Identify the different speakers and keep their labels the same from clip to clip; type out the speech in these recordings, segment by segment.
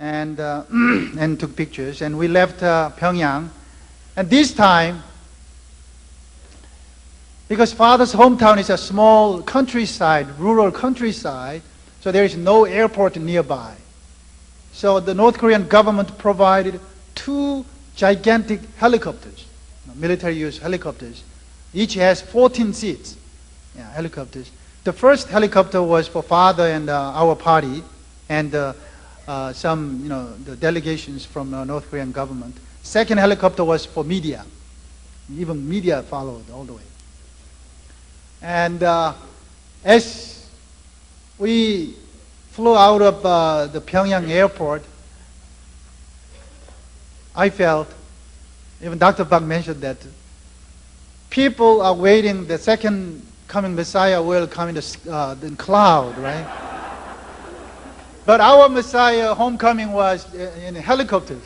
Speaker 1: and and took pictures. And we left Pyongyang. And this time, because father's hometown is a small countryside, rural countryside, so there is no airport nearby. So the North Korean government provided 2 gigantic helicopters, military use helicopters. Each has 14 seats, helicopters. The first helicopter was for father and our party, and some, the delegations from the North Korean government. Second helicopter was for media. Even media followed all the way. And as we flew out of the Pyongyang airport, I felt, even Dr. Park mentioned that, people are waiting, the second coming Messiah will come in the cloud, right? But our Messiah homecoming was in helicopters.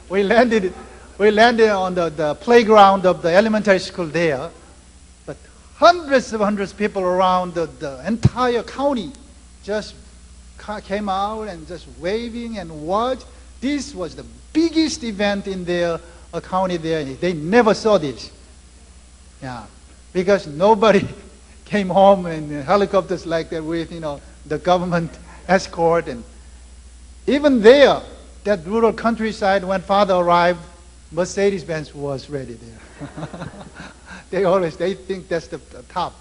Speaker 1: We landed on the playground of the elementary school there, but hundreds of people around the entire county just came out and just waving and watched. This was the biggest event in their county there. They never saw this. Because nobody came home in helicopters like that with, the government escort. And even there, that rural countryside, when father arrived, Mercedes-Benz was ready there. They think that's the top.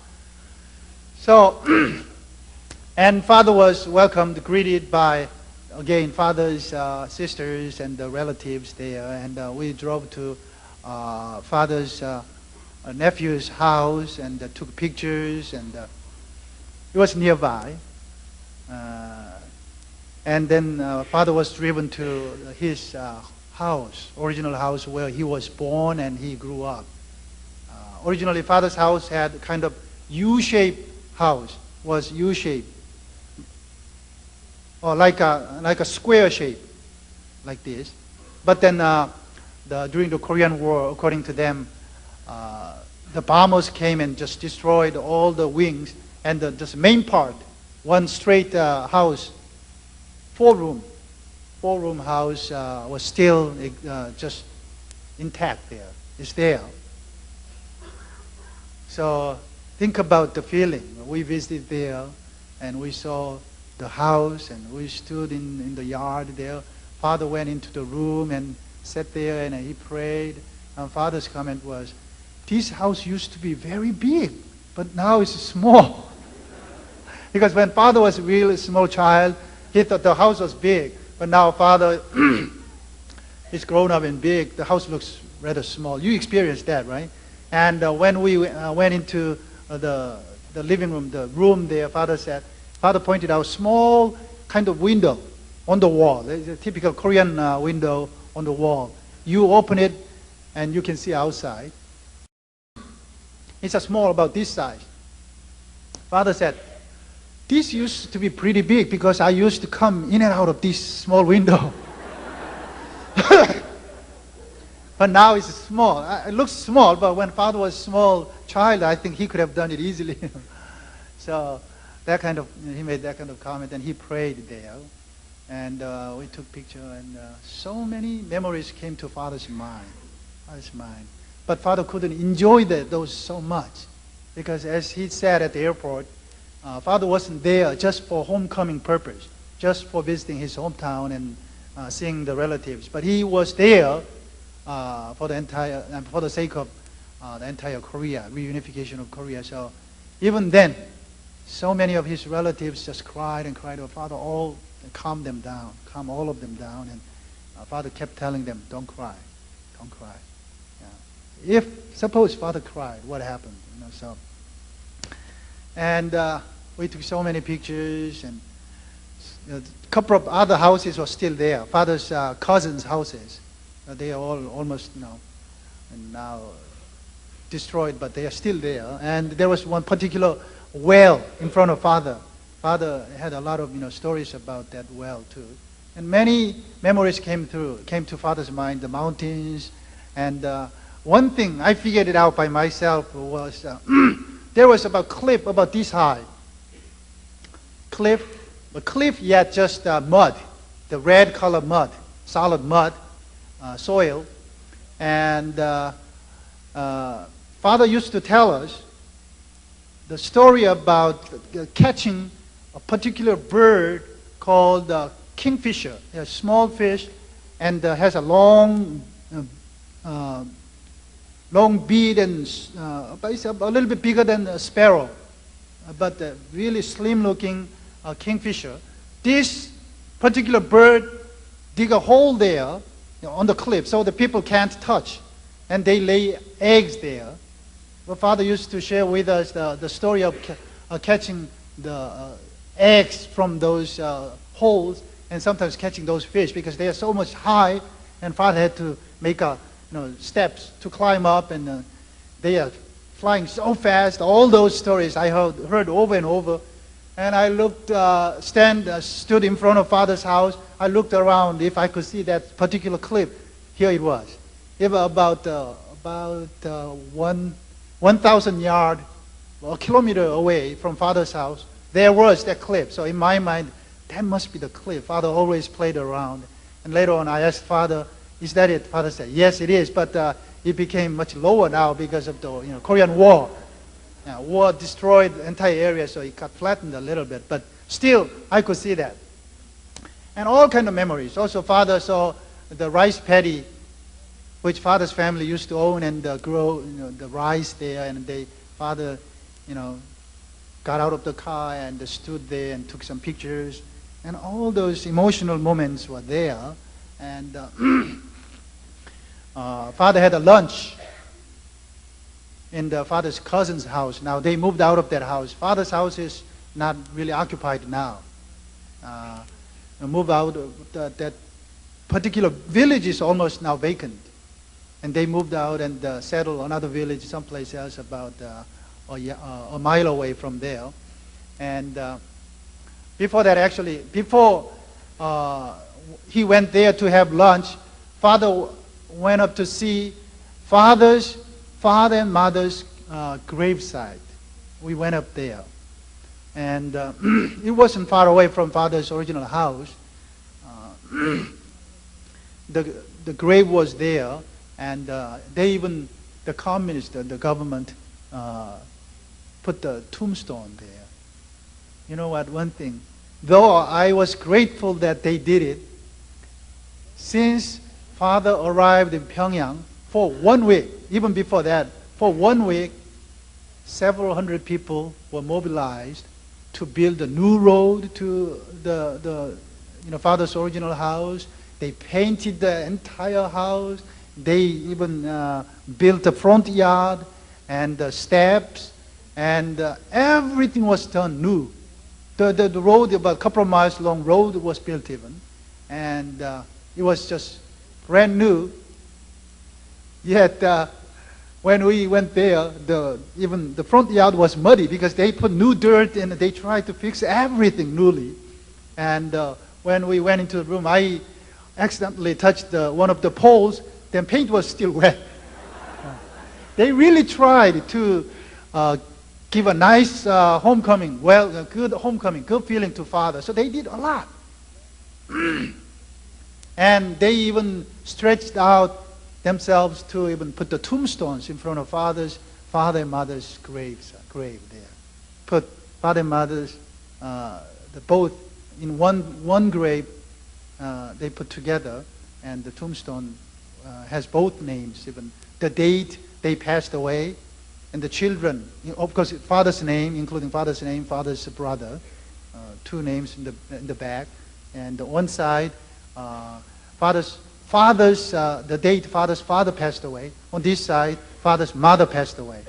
Speaker 1: So, and father was welcomed, greeted by, again, father's sisters and the relatives there. And we drove to father's nephew's house and took pictures, and it was nearby. And then father was driven to his house, original house where he was born and he grew up. Originally, father's house had kind of U-shaped house, was U-shaped, or like a square shape, like this. But then during the Korean War, according to them, the bombers came and just destroyed all the wings, and the main part, one straight house, four-room house was still just intact there. It's there. So think about the feeling. We visited there, and we saw the house, and we stood in the yard there. Father went into the room and sat there, and he prayed. And father's comment was, this house used to be very big, but now it's small. Because when father was a really small child, he thought the house was big. But now father is grown up and big, the house looks rather small. You experienced that, right? And when we went into the living room, the room there, father pointed out small kind of window on the wall. It's a typical Korean window on the wall. You open it and you can see outside. It's a small, about this size. Father said, this used to be pretty big because I used to come in and out of this small window. But now it's small. It looks small, but when father was a small child, I think he could have done it easily. So he made that kind of comment, and he prayed there. And we took picture, and so many memories came to father's mind. But father couldn't enjoy those so much, because as he said at the airport, father wasn't there just for homecoming purpose, just for visiting his hometown and seeing the relatives. But he was there for the sake of the entire Korea, reunification of Korea. So even then, so many of his relatives just cried and cried. Oh, father, calm all of them down. And father kept telling them, don't cry. Yeah. Suppose father cried, what happened? And we took so many pictures, and a couple of other houses were still there. Father's cousins' houses. They are all almost now destroyed, but they are still there. And there was one particular well in front of father. Father had a lot of stories about that well too. And many memories came to father's mind, the mountains. And one thing I figured it out by myself was there was about cliff about this high. Cliff A cliff yet just mud, the red color mud, solid mud, soil. And Father used to tell us the story about catching a particular bird called kingfisher, a small fish, and has a long beak, and it's a little bit bigger than a sparrow, but really slim-looking kingfisher. This particular bird dig a hole there on the cliff so the people can't touch, and they lay eggs there. The Father used to share with us the story of catching the eggs from those holes, and sometimes catching those fish because they are so much high, and Father had to make steps to climb up, and they are flying so fast. All those stories I heard over and over. And I looked, stood in front of Father's house. I looked around if I could see that particular cliff. Here it was. It was about 1,000 yards, a kilometer away from Father's house. There was that cliff. So in my mind, that must be the cliff. Father always played around. And later on, I asked Father, "Is that it?" Father said, "Yes, it is." But it became much lower now because of the Korean War. War destroyed the entire area, so it got flattened a little bit. But still, I could see that. And all kind of memories. Also, Father saw the rice paddy, which Father's family used to own and grow the rice there. And Father, got out of the car and stood there and took some pictures. And all those emotional moments were there. And Father had a lunch in the Father's cousin's house. Now they moved out of that house. Father's house is not really occupied now. Moved out of that particular village is almost now vacant. And they moved out and settled another village someplace else about a mile away from there. And before that, actually, before he went there to have lunch, Father went up to see father and mother's gravesite. We went up there. And it wasn't far away from Father's original house. The grave was there, and the communist, the government, put the tombstone there. You know what, one thing, though I was grateful that they did it, since Father arrived in Pyongyang for 1 week, even before that, for 1 week, several hundred people were mobilized to build a new road to the Father's original house. They painted the entire house. They even built the front yard and the steps, and everything was done new. The road, about a couple of miles long road, was built even, and it was just brand new. Yet when we went there, even the front yard was muddy because they put new dirt and they tried to fix everything newly. And when we went into the room, I accidentally touched one of the poles. Then paint was still wet. They really tried to give a nice homecoming, a good homecoming, good feeling to Father. So they did a lot. And they even stretched out themselves to even put the tombstones in front of father and mother's grave there. Put father and mother's both in one grave. They put together, and the tombstone has both names, even the date they passed away, and the children. Of course, father's name, including father's name, father's brother, two names in the back, and on one side, the date father's father passed away. On this side, father's mother passed away.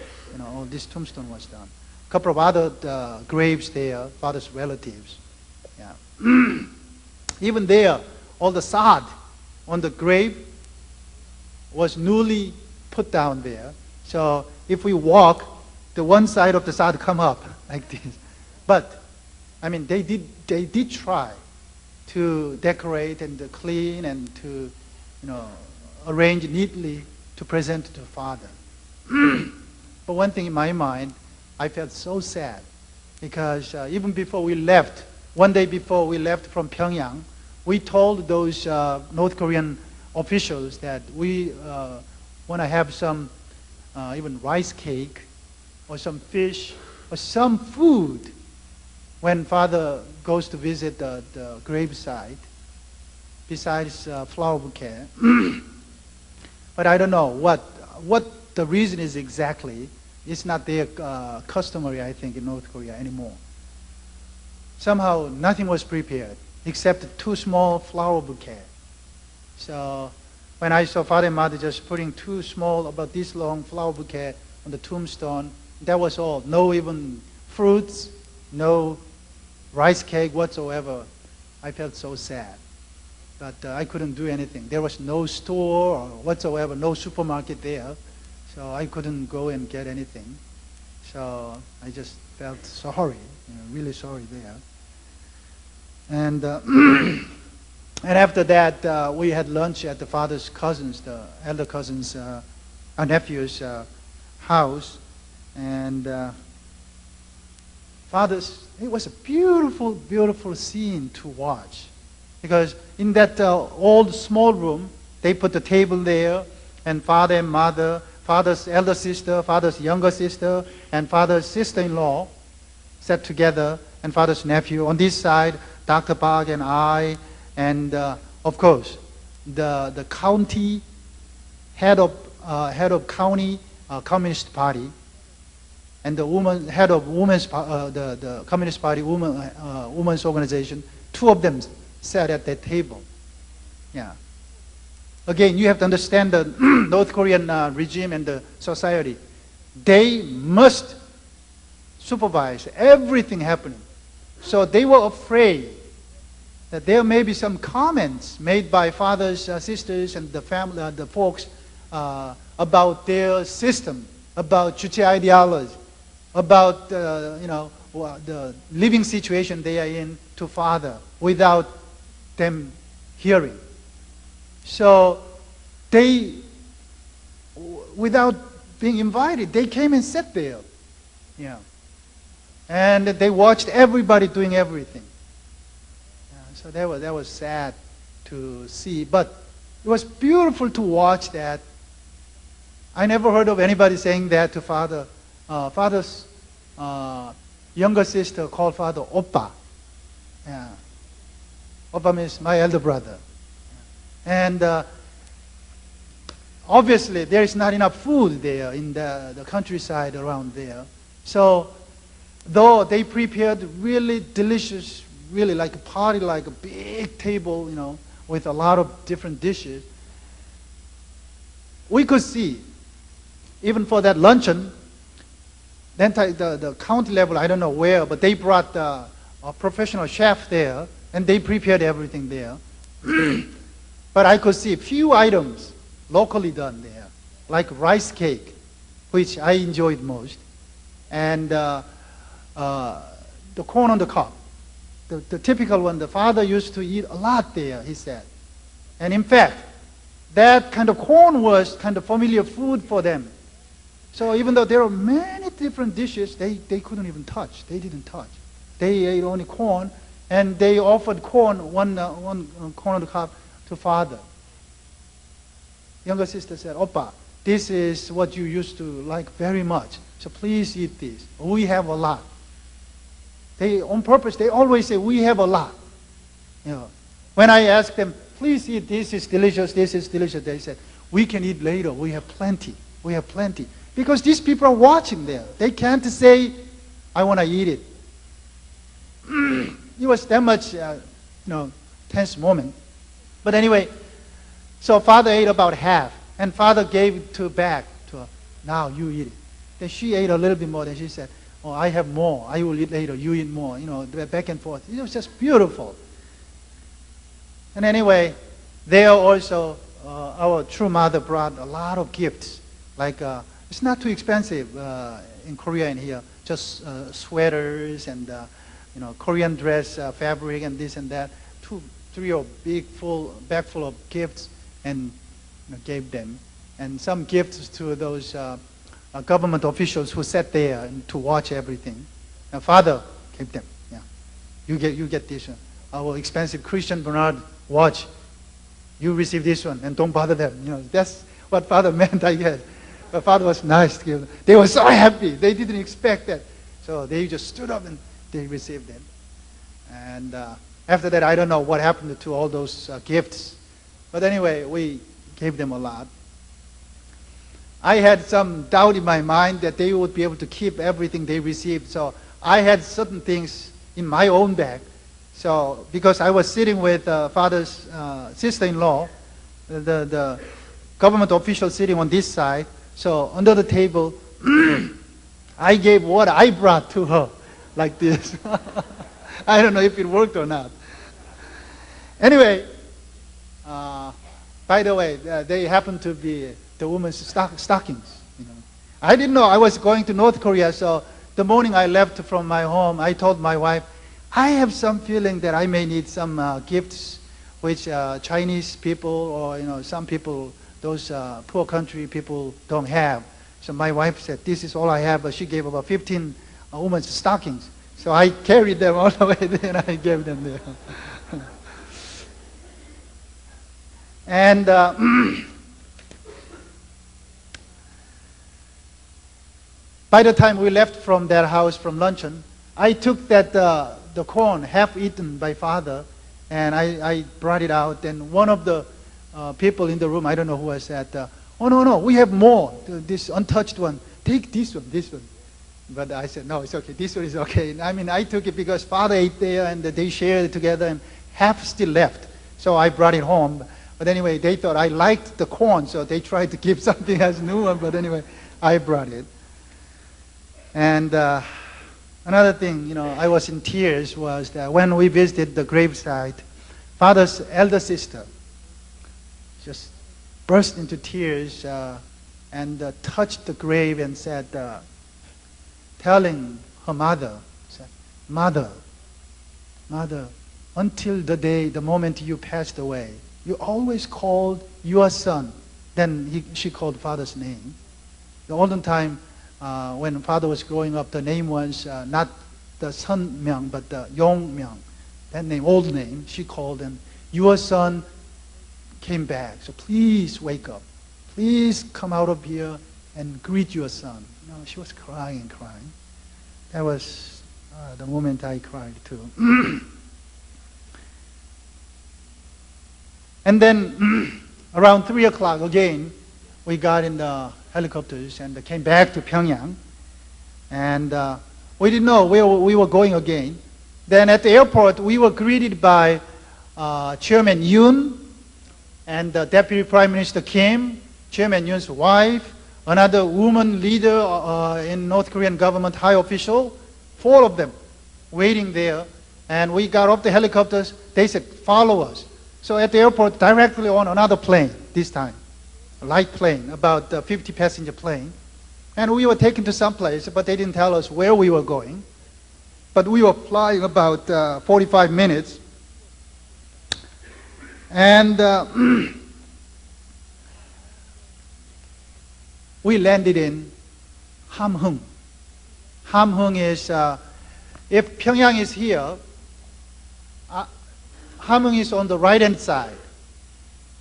Speaker 1: This tombstone was done. A couple of other graves there, father's relatives. Yeah. Even there, all the sod on the grave was newly put down there. So if we walk, the one side of the sod come up like this. But they did try to decorate and clean and to arrange neatly to present to Father. But one thing in my mind, I felt so sad because even before we left, one day before we left from Pyongyang, we told those North Korean officials that we want to have some even rice cake or some fish or some food when Father goes to visit the gravesite, besides flower bouquet. But I don't know what the reason is exactly. It's not their customary, I think, in North Korea anymore. Somehow nothing was prepared except 2 small flower bouquet. So when I saw Father and Mother just putting 2 small, about this long flower bouquet on the tombstone, that was all. No even fruits, no rice cake whatsoever. I felt so sad. But I couldn't do anything. There was no store or whatsoever, no supermarket there. So I couldn't go and get anything. So I just felt sorry, really sorry there. And and after that, we had lunch at the father's cousins, the elder cousins, our nephew's house. And it was a beautiful, beautiful scene to watch. Because in that old small room, they put the table there, and father and mother, father's elder sister, father's younger sister, and father's sister-in-law sat together, and father's nephew. On this side, Dr. Park and I, and of course, the county head of county Communist Party, and the head of the Communist Party women's organization. 2 of them sat at that table. Yeah. Again, you have to understand the North Korean regime and the society. They must supervise everything happening. So they were afraid that there may be some comments made by fathers, sisters, and the family, the folks about their system, about Juche ideology, about the living situation they are in to father without them hearing. So they, without being invited, they came and sat there. Yeah. And they watched everybody doing everything. Yeah, so that was sad to see. But it was beautiful to watch that. I never heard of anybody saying that to father. Father's younger sister called father Oppa. Yeah. Oppa means my elder brother. And obviously there is not enough food there in the countryside around there. So though they prepared really delicious, really like a party, like a big table, with a lot of different dishes, we could see, even for that luncheon, then the county level, I don't know where, but they brought a professional chef there, and they prepared everything there. But I could see a few items locally done there, like rice cake, which I enjoyed most, and the corn on the cob, the typical one. The father used to eat a lot there, he said. And in fact, that kind of corn was kind of familiar food for them. So even though there are many different dishes, they couldn't even touch. They didn't touch. They ate only corn, and they offered corn, one corn on the cob, to father. Younger sister said, Oppa, this is what you used to like very much, so please eat this. We have a lot. They, on purpose, they always say, we have a lot. When I ask them, please eat, this is delicious, they said, we can eat later, we have plenty. Because these people are watching there. They can't say, I want to eat it. It was that much, tense moment. But anyway, so father ate about half, and father gave it back to her. Now you eat it. Then she ate a little bit more. Then she said, oh, I have more. I will eat later. You eat more. Back and forth. It was just beautiful. And anyway, there also, our true mother brought a lot of gifts. Like, it's not too expensive in Korea and here. Just sweaters and, Korean dress fabric and this and that. 3 or bag full of gifts, and gave them. And some gifts to those government officials who sat there and to watch everything. Father gave them. Yeah. You get this one. Our expensive Christian Bernard watch. You receive this one and don't bother them. That's what Father meant, I guess. But Father was nice to give them. They were so happy. They didn't expect that. So they just stood up and they received them. And after that, I don't know what happened to all those gifts. But anyway, we gave them a lot. I had some doubt in my mind that they would be able to keep everything they received. So I had certain things in my own bag. So because I was sitting with Father's sister-in-law, the government official sitting on this side. So under the table, I gave what I brought to her, like this. I don't know if it worked or not. Anyway, by the way, they happened to be the woman's stockings. I didn't know I was going to North Korea, so the morning I left from my home, I told my wife, I have some feeling that I may need some gifts which Chinese people or some people, those poor country people don't have. So my wife said, this is all I have, but she gave about 15 women's stockings. So I carried them all the way there and I gave them there. And by the time we left from that house from luncheon, I took that the corn half eaten by Father, and I brought it out. And one of the people in the room, I don't know who was that. Oh no, we have more. This untouched one. Take this one. But I said no, it's okay. This one is okay. I mean, I took it because Father ate there, and they shared it together, and half still left. So I brought it home. But anyway, they thought I liked the corn, so they tried to give something as new one. But anyway, I brought it. And another thing, I was in tears was that when we visited the gravesite, Father's elder sister just burst into tears and touched the grave and said, telling her mother, said, Mother, until the moment you passed away, you always called your son. Then she called Father's name. The olden time, when Father was growing up, the name was not the Son Myung, but the Yong Myung. That name, old name, she called, and your son came back. So please wake up. Please come out of here and greet your son. She was crying. That was the moment I cried too. And then around 3 o'clock again, we got in the helicopters and came back to Pyongyang. And we didn't know where we were going again. Then at the airport, we were greeted by Chairman Yoon and Deputy Prime Minister Kim, Chairman Yoon's wife, another woman leader in North Korean government, high official, 4 of them waiting there. And we got off the helicopters. They said, follow us. So at the airport, directly on another plane this time, a light plane, about a 50-passenger plane. And we were taken to some place, but they didn't tell us where we were going. But we were flying about 45 minutes. And we landed in Hamhung. Hamhung is, if Pyongyang is here, Hamhung is on the right-hand side.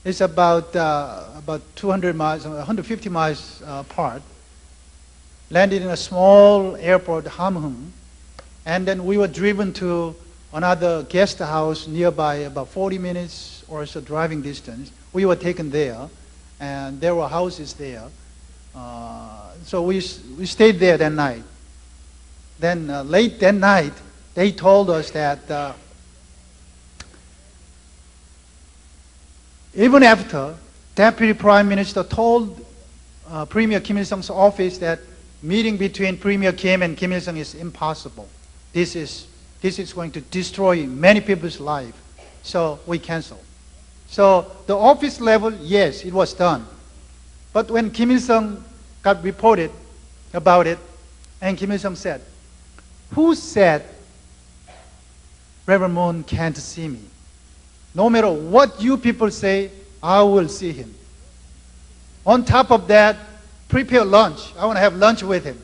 Speaker 1: It's about 200 miles, 150 miles apart. Landed in a small airport, Hamhung. And then we were driven to another guest house nearby, about 40 minutes or so driving distance. We were taken there, and there were houses there. So we stayed there that night. Then late that night, they told us that even after Deputy Prime Minister told Premier Kim Il-sung's office that meeting between Premier Kim and Kim Il-sung is impossible. This is going to destroy many people's life. So we canceled. So the office level, yes, it was done. But when Kim Il-sung got reported about it, and Kim Il-sung said, who said Reverend Moon can't see me? No matter what you people say, I will see him. On top of that, prepare lunch. I want to have lunch with him.